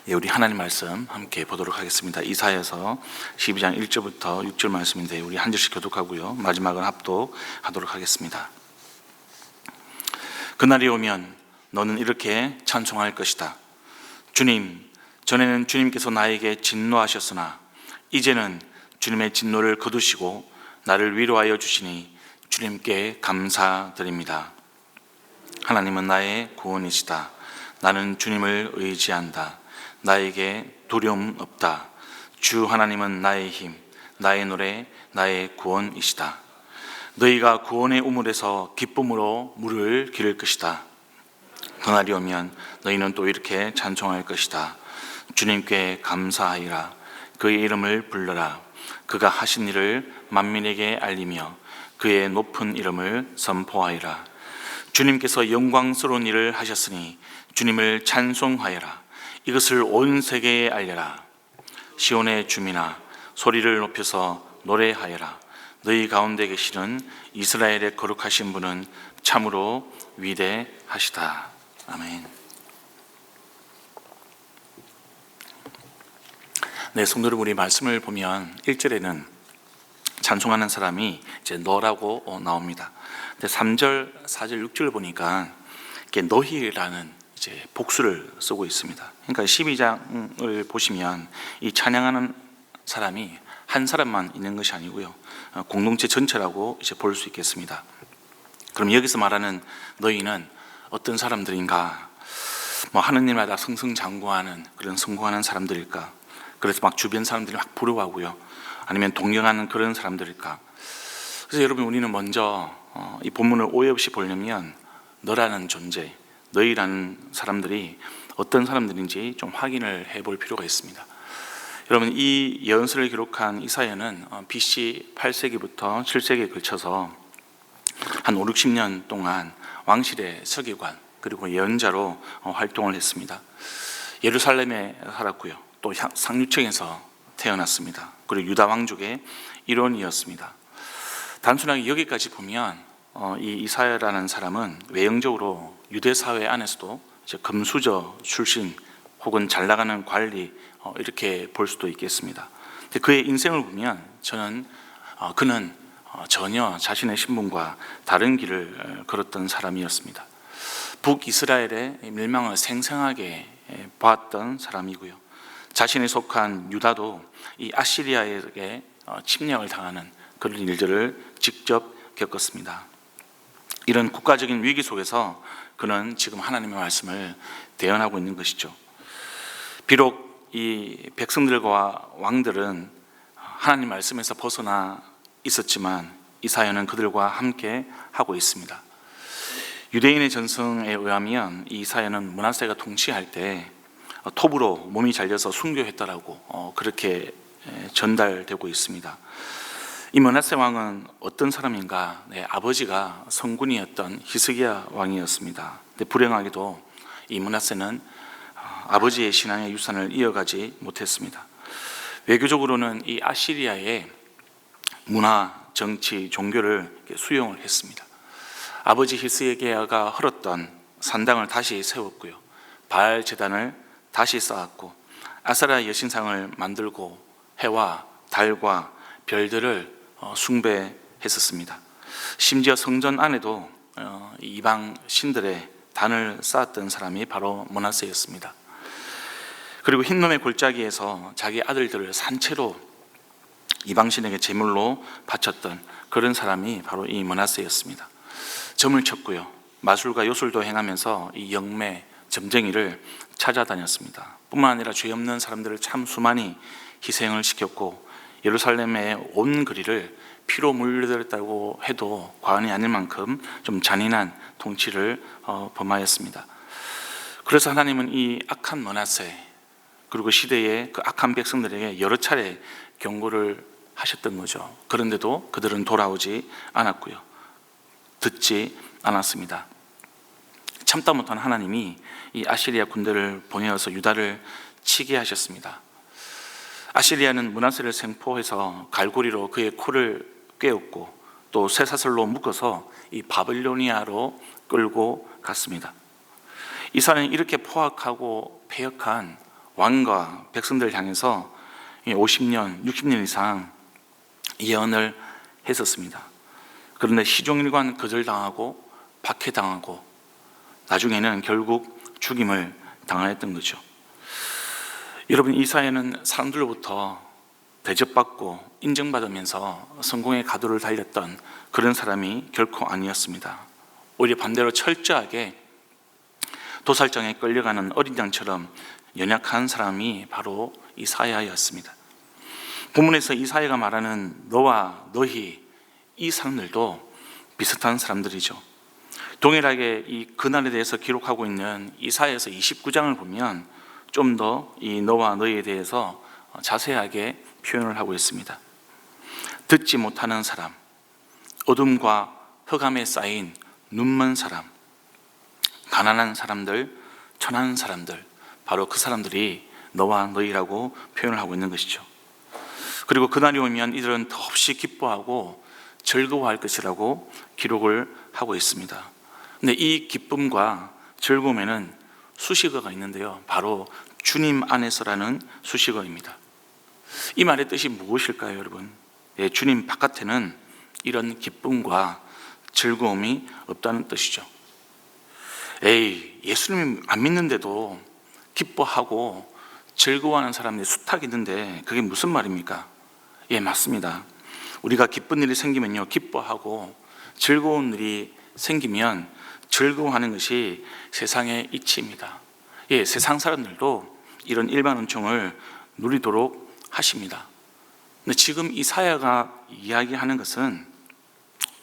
우리 하나님 말씀 함께 보도록 하겠습니다. 이사야서 12장 1절부터 6절 말씀인데 우리 한 절씩 교독하고요, 마지막은 합독하도록 하겠습니다. 그날이 오면 너는 이렇게 찬송할 것이다. 주님, 전에는 주님께서 나에게 진노하셨으나 이제는 주님의 진노를 거두시고 나를 위로하여 주시니 주님께 감사드립니다. 하나님은 나의 구원이시다. 나는 주님을 의지한다. 나에게 두려움 없다. 주 하나님은 나의 힘, 나의 노래, 나의 구원이시다. 너희가 구원의 우물에서 기쁨으로 물을 기를 것이다. 그날이 오면 너희는 또 이렇게 찬송할 것이다. 주님께 감사하리라. 그의 이름을 불러라. 그가 하신 일을 만민에게 알리며 그의 높은 이름을 선포하리라. 주님께서 영광스러운 일을 하셨으니 주님을 찬송하여라. 이것을 온 세계에 알려라. 시온의 주민아, 소리를 높여서 노래하여라. 너희 가운데 계시는 이스라엘의 거룩하신 분은 참으로 위대하시다. 아멘. 네, 성도 여러분, 우리 말씀을 보면 1절에는 찬송하는 사람이 이제 너라고 나옵니다. 근데 3절, 4절, 6절을 보니까 이게 너희라는 이제 복수를 쓰고 있습니다. 그러니까 12장을 보시면 이 찬양하는 사람이 한 사람만 있는 것이 아니고요, 공동체 전체라고 이제 볼 수 있겠습니다. 그럼 여기서 말하는 너희는 어떤 사람들인가? 하느님마다 승승장구하는 그런 성공하는 사람들일까? 그래서 막 주변 사람들이 막 부러워하고요, 아니면 동경하는 그런 사람들일까? 그래서 여러분, 우리는 먼저 이 본문을 오해 없이 보려면 너라는 존재, 너희라는 사람들이 어떤 사람들인지 좀 확인을 해볼 필요가 있습니다. 여러분, 이 예언서를 기록한 이사야는 BC 8세기부터 7세기에 걸쳐서 한 5, 60년 동안 왕실의 서기관 그리고 예언자로 활동을 했습니다. 예루살렘에 살았고요, 또 상류층에서 태어났습니다. 그리고 유다 왕족의 일원이었습니다. 단순하게 여기까지 보면 이 이사야라는 사람은 외형적으로 유대 사회 안에서도 이제 금수저 출신 혹은 잘 나가는 관리, 이렇게 볼 수도 있겠습니다. 근데 그의 인생을 보면 그는 전혀 자신의 신분과 다른 길을 걸었던 사람이었습니다. 북이스라엘의 멸망을 생생하게 봤던 사람이고요, 자신이 속한 유다도 이 아시리아에게 침략을 당하는 그런 일들을 직접 겪었습니다. 이런 국가적인 위기 속에서 그는 지금 하나님의 말씀을 대언하고 있는 것이죠. 비록 이 백성들과 왕들은 하나님 말씀에서 벗어나 있었지만 이사야는 그들과 함께 하고 있습니다. 유대인의 전승에 의하면 이 이사야는 므낫세가 통치할 때 톱으로 몸이 잘려서 순교했다라고 그렇게 전달되고 있습니다. 이 므낫세 왕은 어떤 사람인가? 아버지가 성군이었던 히스기야 왕이었습니다. 근데 불행하게도 이 므낫세는 아버지의 신앙의 유산을 이어가지 못했습니다. 외교적으로는 이 아시리아의 문화, 정치, 종교를 수용을 했습니다. 아버지 히스기야가 헐었던 산당을 다시 세웠고요, 바알 제단을 다시 쌓았고 아세라 여신상을 만들고 해와 달과 별들을 숭배했었습니다. 심지어 성전 안에도 이방 신들의 단을 쌓았던 사람이 바로 므낫세였습니다. 그리고 흰놈의 골짜기에서 자기 아들들을 산채로 이방신에게 제물로 바쳤던 그런 사람이 바로 이 므낫세였습니다. 점을 쳤고요, 마술과 요술도 행하면서 이 영매, 점쟁이를 찾아다녔습니다. 뿐만 아니라 죄 없는 사람들을 참 수많이 희생을 시켰고 예루살렘의 온 거리를 피로 물들였다고 해도 과언이 아닐 만큼 좀 잔인한 통치를 범하였습니다. 그래서 하나님은 이 악한 므낫세 그리고 시대의 그 악한 백성들에게 여러 차례 경고를 하셨던 거죠. 그런데도 그들은 돌아오지 않았고요, 듣지 않았습니다. 참다 못한 하나님이 이 아시리아 군대를 보내어서 유다를 치게 하셨습니다. 아시리아는 므낫세를 생포해서 갈고리로 그의 코를 꿰었고 또 쇠사슬로 묶어서 이 바빌로니아로 끌고 갔습니다. 이스라엘은 이렇게 포악하고 패역한 왕과 백성들을 향해서 50년, 60년 이상 예언을 했었습니다. 그런데 시종일관 거절당하고 박해당하고 나중에는 결국 죽임을 당하였던 거죠. 여러분, 이사야는 사람들로부터 대접받고 인정받으면서 성공의 가도를 달렸던 그런 사람이 결코 아니었습니다. 오히려 반대로 철저하게 도살장에 끌려가는 어린 양처럼 연약한 사람이 바로 이사야였습니다. 본문에서 이사야가 말하는 너와 너희, 이 사람들도 비슷한 사람들이죠. 동일하게 이 그날에 대해서 기록하고 있는 이사야서 29장을 보면 좀 더 이 너와 너희에 대해서 자세하게 표현을 하고 있습니다. 듣지 못하는 사람, 어둠과 흑암에 쌓인 눈먼 사람, 가난한 사람들, 천한 사람들, 바로 그 사람들이 너와 너희라고 표현을 하고 있는 것이죠. 그리고 그날이 오면 이들은 더없이 기뻐하고 즐거워할 것이라고 기록을 하고 있습니다. 근데 이 기쁨과 즐거움에는 수식어가 있는데요, 바로 주님 안에서라는 수식어입니다. 이 말의 뜻이 무엇일까요, 여러분? 주님 바깥에는 이런 기쁨과 즐거움이 없다는 뜻이죠. 예수님 안 믿는데도 기뻐하고 즐거워하는 사람들이 숱하게 있는데 그게 무슨 말입니까? 맞습니다. 우리가 기쁜 일이 생기면요, 기뻐하고 즐거운 일이 생기면 즐거워하는 것이 세상의 이치입니다. 세상 사람들도 이런 일반 은총을 누리도록 하십니다. 근데 지금 이사야가 이야기하는 것은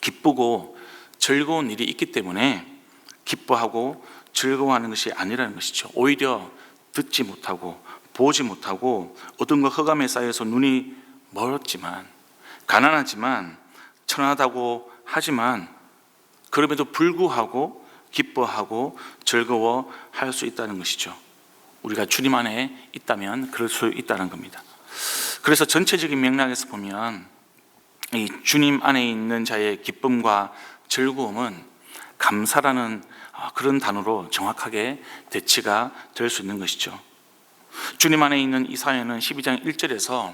기쁘고 즐거운 일이 있기 때문에 기뻐하고 즐거워하는 것이 아니라는 것이죠. 오히려 듣지 못하고 보지 못하고 어둠과 흑암에 쌓여서 눈이 멀었지만, 가난하지만, 천하다고 하지만 그럼에도 불구하고 기뻐하고 즐거워할 수 있다는 것이죠. 우리가 주님 안에 있다면 그럴 수 있다는 겁니다. 그래서 전체적인 맥락에서 보면 이 주님 안에 있는 자의 기쁨과 즐거움은 감사라는 그런 단어로 정확하게 대치가 될 수 있는 것이죠. 주님 안에 있는 이사야는 12장 1절에서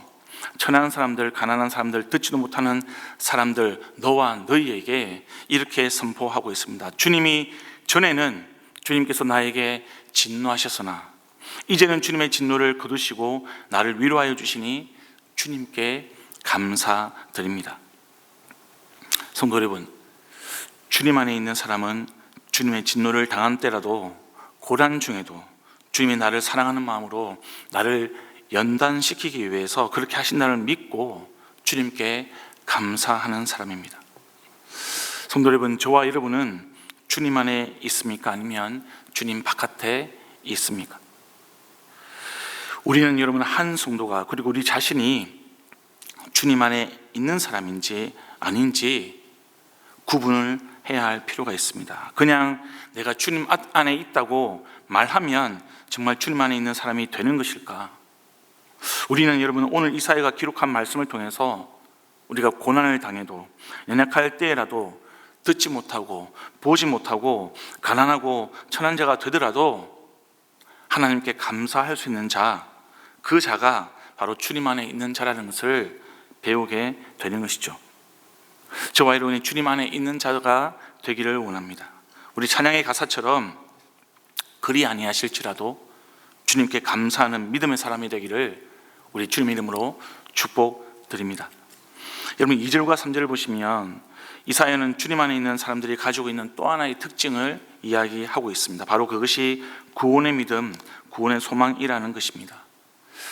천한 사람들, 가난한 사람들, 듣지도 못하는 사람들, 너와 너희에게 이렇게 선포하고 있습니다. 주님이 전에는 주님께서 나에게 진노하셨으나 이제는 주님의 진노를 거두시고 나를 위로하여 주시니 주님께 감사드립니다. 성도 여러분, 주님 안에 있는 사람은 주님의 진노를 당한 때라도, 고난 중에도 주님이 나를 사랑하는 마음으로 나를 연단시키기 위해서 그렇게 하신다를 믿고 주님께 감사하는 사람입니다. 성도 여러분, 저와 여러분은 주님 안에 있습니까? 아니면 주님 바깥에 있습니까? 우리는 여러분 한 성도가, 그리고 우리 자신이 주님 안에 있는 사람인지 아닌지 구분을 해야 할 필요가 있습니다. 그냥 내가 주님 안에 있다고 말하면 정말 주님 안에 있는 사람이 되는 것일까? 우리는 여러분 오늘 이사야가 기록한 말씀을 통해서 우리가 고난을 당해도, 연약할 때라도, 듣지 못하고 보지 못하고 가난하고 천한 자가 되더라도 하나님께 감사할 수 있는 자, 그 자가 바로 주님 안에 있는 자라는 것을 배우게 되는 것이죠. 저와 여러분이 주님 안에 있는 자가 되기를 원합니다. 우리 찬양의 가사처럼 그리 아니하실지라도 주님께 감사하는 믿음의 사람이 되기를 우리 주님 이름으로 축복드립니다. 여러분 2절과 3절을 보시면 이사야는 주님 안에 있는 사람들이 가지고 있는 또 하나의 특징을 이야기하고 있습니다. 바로 그것이 구원의 믿음, 구원의 소망이라는 것입니다.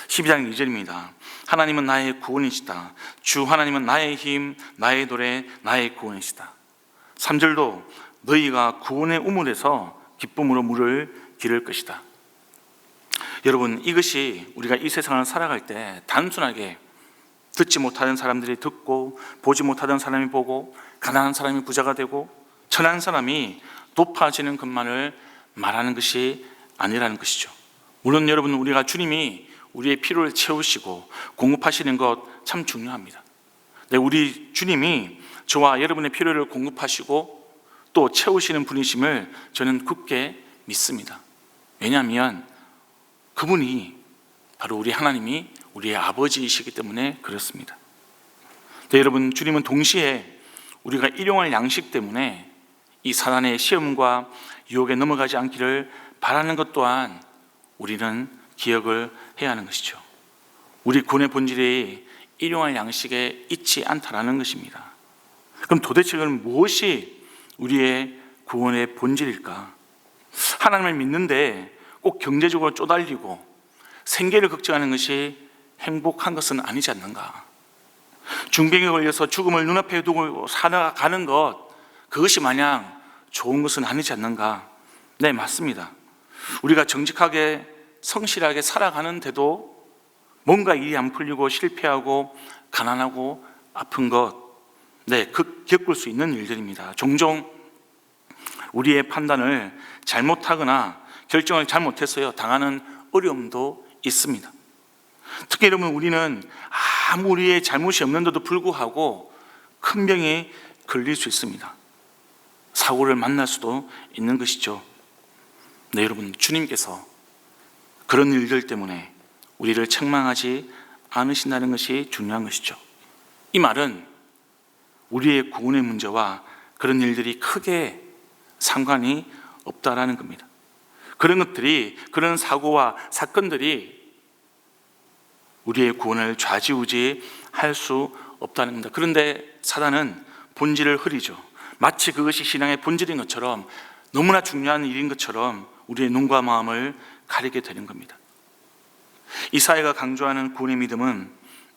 12장 2절입니다. 하나님은 나의 구원이시다. 주 하나님은 나의 힘, 나의 노래, 나의 구원이시다. 3절도 너희가 구원의 우물에서 기쁨으로 물을 기를 것이다. 여러분, 이것이 우리가 이 세상을 살아갈 때 단순하게 듣지 못하는 사람들이 듣고 보지 못하던 사람이 보고 가난한 사람이 부자가 되고 천한 사람이 높아지는 것만을 말하는 것이 아니라는 것이죠. 물론 여러분, 우리가 주님이 우리의 필요를 채우시고 공급하시는 것 참 중요합니다. 네, 우리 주님이 저와 여러분의 필요를 공급하시고 또 채우시는 분이심을 저는 굳게 믿습니다. 왜냐하면 그분이 바로 우리 하나님이 우리의 아버지이시기 때문에 그렇습니다. 네, 여러분, 주님은 동시에 우리가 일용할 양식 때문에 이 사단의 시험과 유혹에 넘어가지 않기를 바라는 것 또한 우리는 기억을 해야 하는 것이죠. 우리 구원의 본질이 일용할 양식에 있지 않다라는 것입니다. 그럼 도대체 그럼 무엇이 우리의 구원의 본질일까? 하나님을 믿는데 꼭 경제적으로 쪼달리고 생계를 걱정하는 것이 행복한 것은 아니지 않는가? 중병에 걸려서 죽음을 눈앞에 두고 살아가는 것, 그것이 마냥 좋은 것은 아니지 않는가? 네, 맞습니다. 우리가 정직하게 성실하게 살아가는데도 뭔가 일이 안 풀리고 실패하고 가난하고 아픈 것, 네, 겪을 수 있는 일들입니다. 종종 우리의 판단을 잘못하거나 결정을 잘못해서요 당하는 어려움도 있습니다. 특히 여러분, 우리는 아무 우리의 잘못이 없는데도 불구하고 큰 병에 걸릴 수 있습니다. 사고를 만날 수도 있는 것이죠. 네, 여러분, 주님께서 그런 일들 때문에 우리를 책망하지 않으신다는 것이 중요한 것이죠. 이 말은 우리의 구원의 문제와 그런 일들이 크게 상관이 없다라는 겁니다. 그런 것들이, 그런 사고와 사건들이 우리의 구원을 좌지우지할 수 없다는 겁니다. 그런데 사단은 본질을 흐리죠. 마치 그것이 신앙의 본질인 것처럼, 너무나 중요한 일인 것처럼 우리의 눈과 마음을 가리게 되는 겁니다. 이사야가 강조하는 구원의 믿음은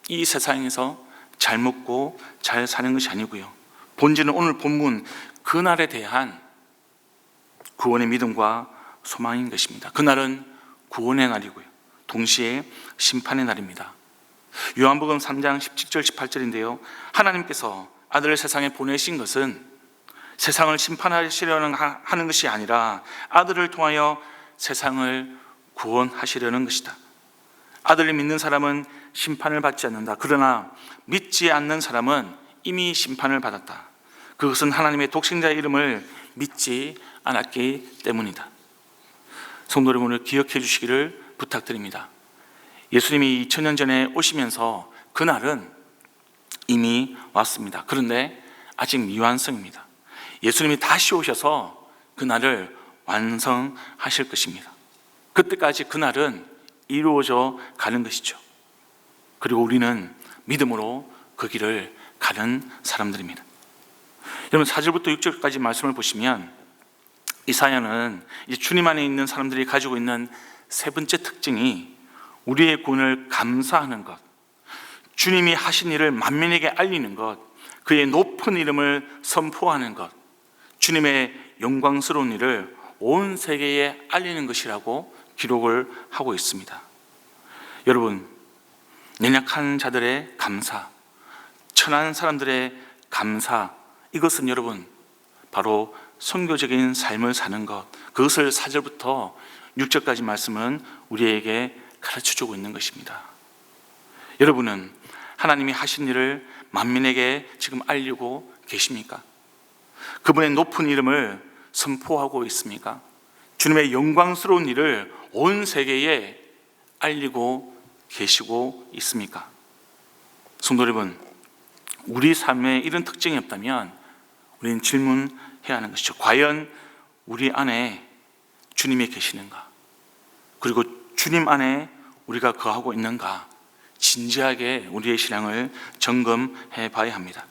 이 세상에서 잘 먹고 잘 사는 것이 아니고요, 본질은 오늘 본문 그날에 대한 구원의 믿음과 소망인 것입니다. 그날은 구원의 날이고요, 동시에 심판의 날입니다. 요한복음 3장 17절 18절인데요 하나님께서 아들을 세상에 보내신 것은 세상을 심판하시려는 하는 것이 아니라 아들을 통하여 세상을 구원하시려는 것이다. 아들을 믿는 사람은 심판을 받지 않는다. 그러나 믿지 않는 사람은 이미 심판을 받았다. 그것은 하나님의 독생자의 이름을 믿지 않았기 때문이다. 성도 여러분을 기억해 주시기를 부탁드립니다. 예수님이 2000년 전에 오시면서 그날은 이미 왔습니다. 그런데 아직 미완성입니다. 예수님이 다시 오셔서 그날을 완성하실 것입니다. 그때까지 그날은 이루어져 가는 것이죠. 그리고 우리는 믿음으로 그 길을 가는 사람들입니다. 여러분, 4절부터 6절까지 말씀을 보시면 이사야는 이제 주님 안에 있는 사람들이 가지고 있는 세 번째 특징이 우리의 구원을 감사하는 것, 주님이 하신 일을 만민에게 알리는 것, 그의 높은 이름을 선포하는 것, 주님의 영광스러운 일을 온 세계에 알리는 것이라고 기록을 하고 있습니다. 여러분, 연약한 자들의 감사, 천한 사람들의 감사, 이것은 여러분 바로 선교적인 삶을 사는 것, 그것을 4절부터 6절까지 말씀은 우리에게 가르쳐주고 있는 것입니다. 여러분은 하나님이 하신 일을 만민에게 지금 알리고 계십니까? 그분의 높은 이름을 선포하고 있습니까? 주님의 영광스러운 일을 온 세계에 알리고 계시고 있습니까? 성도 여러분, 우리 삶에 이런 특징이 없다면 우리는 질문해야 하는 것이죠. 과연 우리 안에 주님이 계시는가? 그리고 주님 안에 우리가 거하고 있는가? 진지하게 우리의 신앙을 점검해 봐야 합니다.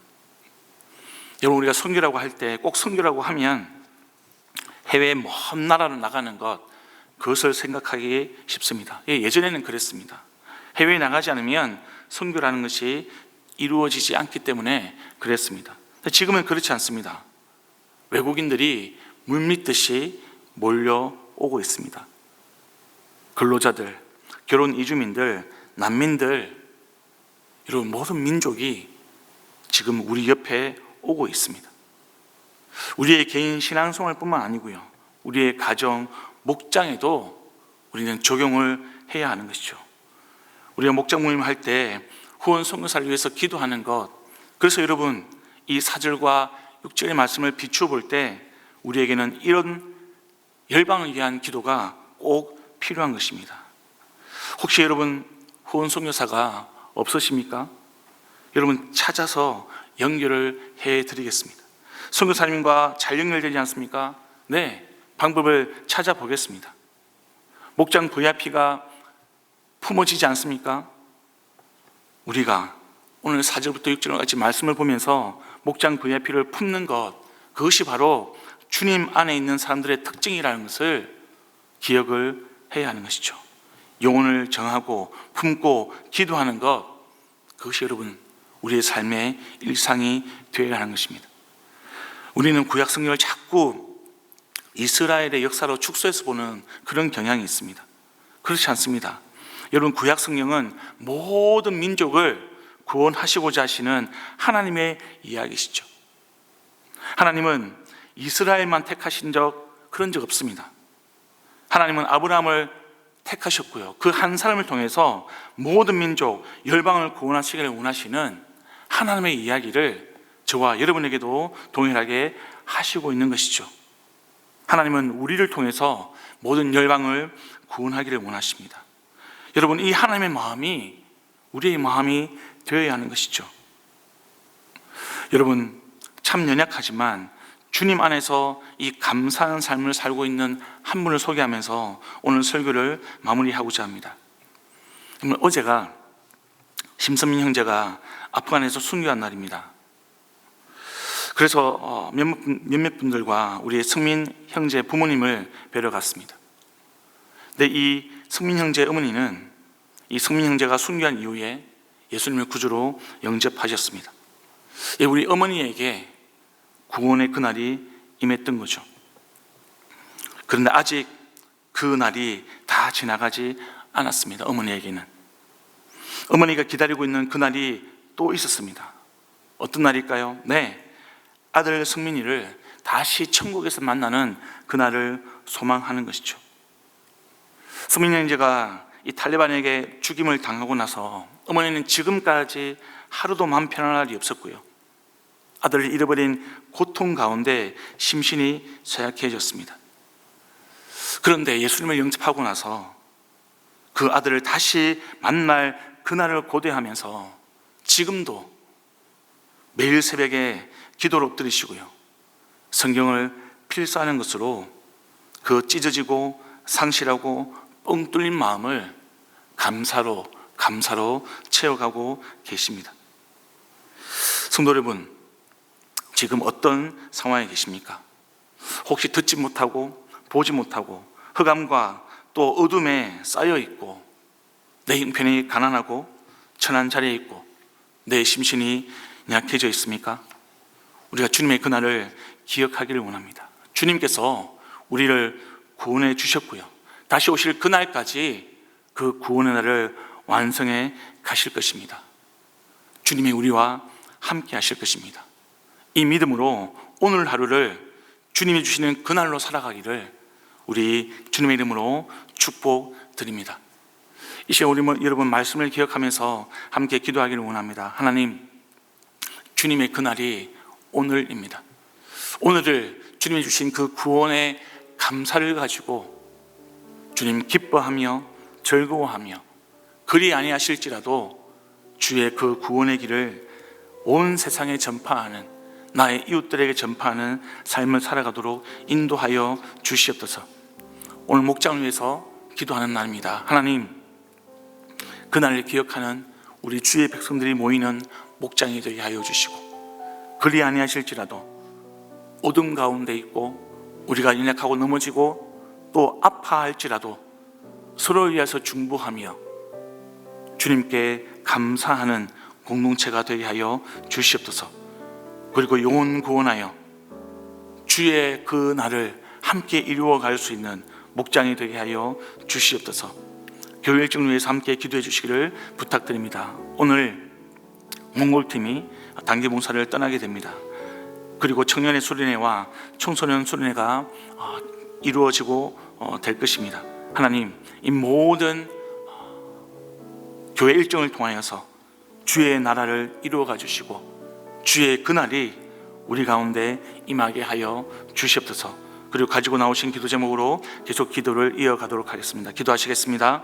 여러분, 우리가 선교라고 할 때 꼭 선교라고 하면 해외 먼 나라로 나가는 것, 그것을 생각하기 쉽습니다. 예전에는 그랬습니다. 해외에 나가지 않으면 선교라는 것이 이루어지지 않기 때문에 그랬습니다. 지금은 그렇지 않습니다. 외국인들이 물밀듯이 몰려오고 있습니다. 근로자들, 결혼 이주민들, 난민들, 이런 모든 민족이 지금 우리 옆에 오고 있습니다. 우리의 개인 신앙생활뿐만 아니고요, 우리의 가정, 목장에도 우리는 적용을 해야 하는 것이죠. 우리가 목장 모임 할 때 후원 선교사를 위해서 기도하는 것, 그래서 여러분 이 4절과 6절의 말씀을 비추어 볼 때 우리에게는 이런 열방을 위한 기도가 꼭 필요한 것입니다. 혹시 여러분 후원 선교사가 없으십니까? 여러분 찾아서 연결을 해드리겠습니다. 선교사님과 잘 연결되지 않습니까? 네, 방법을 찾아보겠습니다. 목장 VIP가 품어지지 않습니까? 우리가 오늘 4절부터 6절까지 말씀을 보면서 목장 VIP를 품는 것, 그것이 바로 주님 안에 있는 사람들의 특징이라는 것을 기억을 해야 하는 것이죠. 영혼을 정하고 품고 기도하는 것, 그것이 여러분 우리의 삶의 일상이 되어야 하는 것입니다. 우리는 구약 성경을 자꾸 이스라엘의 역사로 축소해서 보는 그런 경향이 있습니다. 그렇지 않습니다. 여러분, 구약 성경은 모든 민족을 구원하시고자 하시는 하나님의 이야기시죠. 하나님은 이스라엘만 택하신 그런 적 없습니다. 하나님은 아브라함을 택하셨고요, 그 한 사람을 통해서 모든 민족, 열방을 구원하시기를 원하시는 하나님의 이야기를 저와 여러분에게도 동일하게 하시고 있는 것이죠. 하나님은 우리를 통해서 모든 열방을 구원하기를 원하십니다. 여러분, 이 하나님의 마음이 우리의 마음이 되어야 하는 것이죠. 여러분, 참 연약하지만 주님 안에서 이 감사하는 삶을 살고 있는 한 분을 소개하면서 오늘 설교를 마무리하고자 합니다. 어제가 심선민 형제가 아프간에서 순교한 날입니다. 그래서 몇몇 분들과 우리 승민 형제 부모님을 뵈러 갔습니다. 근데 이 승민 형제 어머니는 이 승민 형제가 순교한 이후에 예수님을 구주로 영접하셨습니다. 우리 어머니에게 구원의 그날이 임했던 거죠. 그런데 아직 그 날이 다 지나가지 않았습니다. 어머니에게는. 어머니가 기다리고 있는 그날이 또 있었습니다. 어떤 날일까요? 네, 아들 승민이를 다시 천국에서 만나는 그날을 소망하는 것이죠. 승민 형제가 이 탈레반에게 죽임을 당하고 나서 어머니는 지금까지 하루도 마음 편안한 날이 없었고요, 아들을 잃어버린 고통 가운데 심신이 쇠약해졌습니다. 그런데 예수님을 영접하고 나서 그 아들을 다시 만날 그날을 고대하면서 지금도 매일 새벽에 기도를 엎드리시고요, 성경을 필사하는 것으로 그 찢어지고 상실하고 뻥 뚫린 마음을 감사로 채워가고 계십니다. 성도 여러분, 지금 어떤 상황에 계십니까? 혹시 듣지 못하고 보지 못하고 흑암과 또 어둠에 쌓여 있고 내 형편이 가난하고 천한 자리에 있고 내 심신이 약해져 있습니까? 우리가 주님의 그날을 기억하기를 원합니다. 주님께서 우리를 구원해 주셨고요, 다시 오실 그날까지 그 구원의 날을 완성해 가실 것입니다. 주님이 우리와 함께 하실 것입니다. 이 믿음으로 오늘 하루를 주님이 주시는 그날로 살아가기를 우리 주님의 이름으로 축복드립니다. 이 시간 우리 여러분 말씀을 기억하면서 함께 기도하기를 원합니다. 하나님, 주님의 그날이 오늘입니다. 오늘을 주님이 주신 그 구원의 감사를 가지고 주님 기뻐하며 즐거워하며 그리 아니하실지라도 주의 그 구원의 길을 온 세상에 전파하는, 나의 이웃들에게 전파하는 삶을 살아가도록 인도하여 주시옵소서. 오늘 목장을 위해서 기도하는 날입니다. 하나님, 그날을 기억하는 우리 주의 백성들이 모이는 목장이 되게 하여 주시고, 그리 아니하실지라도 어둠 가운데 있고 우리가 연약하고 넘어지고 또 아파할지라도 서로를 위해서 중보하며 주님께 감사하는 공동체가 되게 하여 주시옵소서. 그리고 영혼 구원하여 주의 그 날을 함께 이루어갈 수 있는 목장이 되게 하여 주시옵소서. 교회 일정을 위해서 함께 기도해 주시기를 부탁드립니다. 오늘 몽골팀이 단기 봉사를 떠나게 됩니다. 그리고 청년의 수련회와 청소년 수련회가 이루어지고 될 것입니다. 하나님, 이 모든 교회 일정을 통하여서 주의 나라를 이루어가 주시고 주의 그날이 우리 가운데 임하게 하여 주시옵소서. 그리고 가지고 나오신 기도 제목으로 계속 기도를 이어가도록 하겠습니다. 기도하시겠습니다.